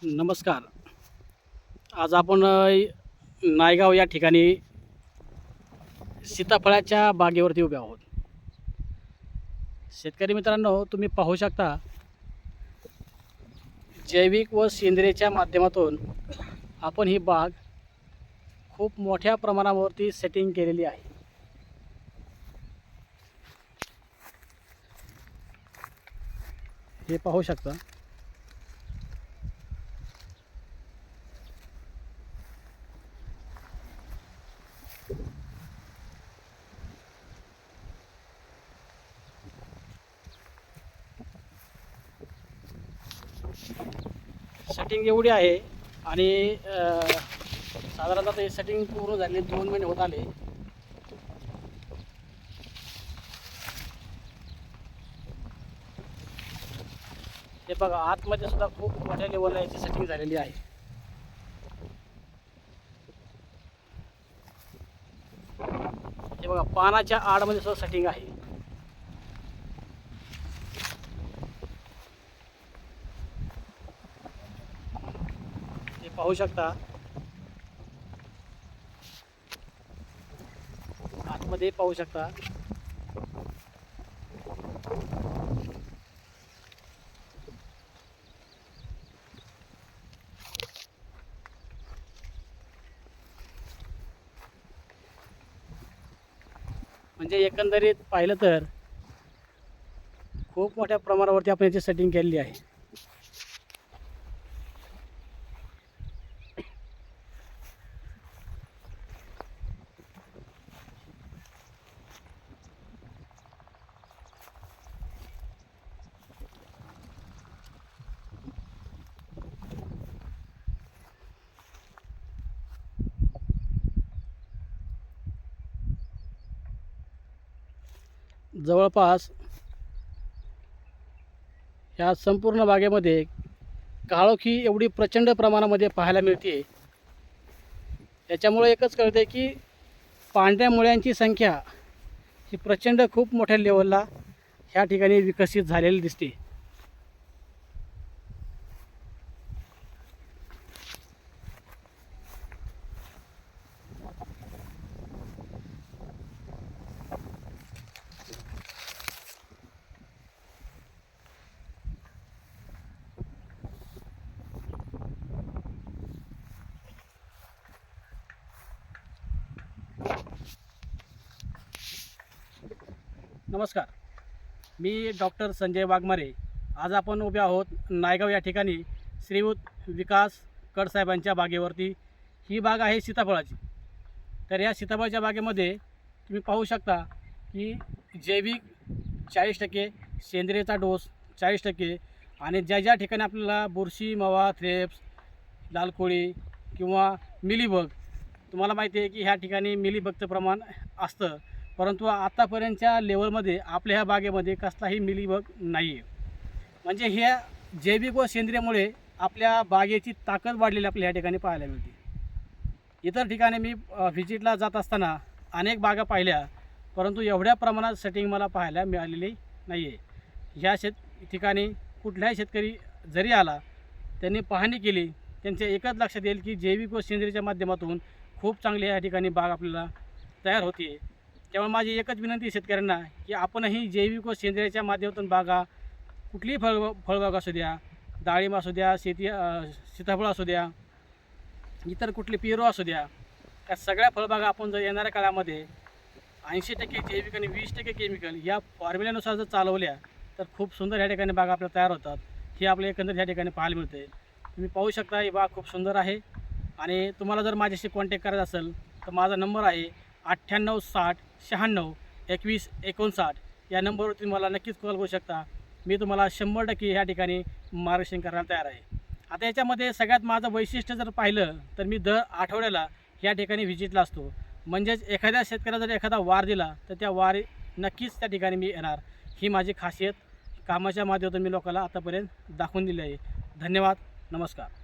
नमस्कार. आज आपण नायगाव या ठिकाणी सीताफळाच्या बागेवरती उभे आहोत. शेतकरी मित्रांनो, तुम्ही पाहू शकता जैविक व सेंद्रियच्या माध्यमातून आपण ही बाग खूप मोठ्या प्रमाणावरती सेटिंग केलेली आहे. हे पाहू शकता. सेटिंग एवढी आहे आणि साधारणतः हे सेटिंग पूर्ण झाले 2 महिने होत आले. हे बघा, आतमध्ये सुद्धा खूप मोठ्या लेवलला याची सेटिंग झालेली आहे. हे बघा, पानाच्या आडमध्ये सुद्धा सेटिंग आहे. हे पाहू शकता. आतमध्ये पाहू शकता. म्हणजे एकंदरीत पाहिलं तर खूप मोठ्या प्रमाणावरती आपण याची सेटिंग केलेली आहे. जवळपास ह्या संपूर्ण बागेमध्ये काळोखी एवढी प्रचंड प्रमाणामध्ये पाहायला मिळते. याच्यामुळे एकच कळते की पांढऱ्या मुळ्यांची संख्या ही प्रचंड खूप मोठ्या लेवलला ह्या ठिकाणी विकसित झालेली दिसते. नमस्कार, मी डॉक्टर संजय वाघमारे. आज आपण उभे आहोत नायगाव या ठिकाणी श्रीयुत विकास कडसाहेबांच्या बागेवरती. ही बाग आहे सीताफळाची. तर या सीताफळाच्या बागेमध्ये तुम्ही पाहू शकता की जैविक 40%, सेंद्रियचा डोस 40% आणि ज्या ज्या ठिकाणी आपल्याला बुरशी, मावा, थ्रेप्स, लाल कोळी किंवा मिलीबग, तुम्हाला माहिती आहे की ह्या ठिकाणी मिलीबगचं प्रमाण असतं, परंतु आतापर्यंतच्या लेवलमध्ये आपल्या ह्या बागेमध्ये कसलाही मिलीबग नाही आहे. म्हणजे ह्या जैविक व सेंद्रियमुळे आपल्या बागेची ताकद वाढलेली आपल्या ह्या ठिकाणी पाहायला मिळते. इतर ठिकाणी मी व्हिजिटला जात असताना अनेक बागा पाहिल्या, परंतु एवढ्या प्रमाणात सेटिंग मला पाहायला मिळालेली नाही आहे. ह्या ठिकाणी कुठल्याही शेतकरी जरी आला, त्यांनी पाहणी केली, त्यांच्या एकच लक्षात येईल की जैविक व सेंद्रियच्या माध्यमातून खूप चांगली या ठिकाणी बाग आपल्याला तयार होते. त्यामुळे माझी एकच विनंती आहे शेतकऱ्यांना की आपणही जैविक व सेंद्रियच्या माध्यमातून बागा, कुठलीही फळबाग असू द्या, डाळिंब असू द्या, सीताफळ असू द्या, इतर कुठले पेरू असू द्या, त्या सगळ्या फळबागा आपण जर येणाऱ्या काळामध्ये 80% जैविक आणि 20% केमिकल या फॉर्म्युल्यानुसार जर चालवल्या तर खूप सुंदर ह्या ठिकाणी बागा आपल्या तयार होतात. हे आपल्या एकंदर ह्या ठिकाणी पाहायला मिळते. तुम्ही पाहू शकता ही बाग खूप सुंदर आहे. आणि तुम्हाला जर माझ्याशी कॉन्टॅक्ट करायचा असेल तर माझा नंबर आहे 98 60 96 21 59. या नंबरवरती मला नक्कीच कॉल करू शकता. मी तुम्हाला 100% ह्या ठिकाणी मार्गदर्शन करायला तयार आहे. आता याच्यामध्ये सगळ्यात माझं वैशिष्ट्य जर पाहिलं तर मी दर आठवड्याला ह्या ठिकाणी व्हिजिटला असतो. म्हणजेच एखाद्या शेतकऱ्याला जर एखादा वार दिला तर त्या वारी नक्कीच त्या ठिकाणी मी येणार. ही माझी खासियत कामाच्या माध्यमातून मी लोकांना आतापर्यंत दाखवून दिली आहे. धन्यवाद. नमस्कार.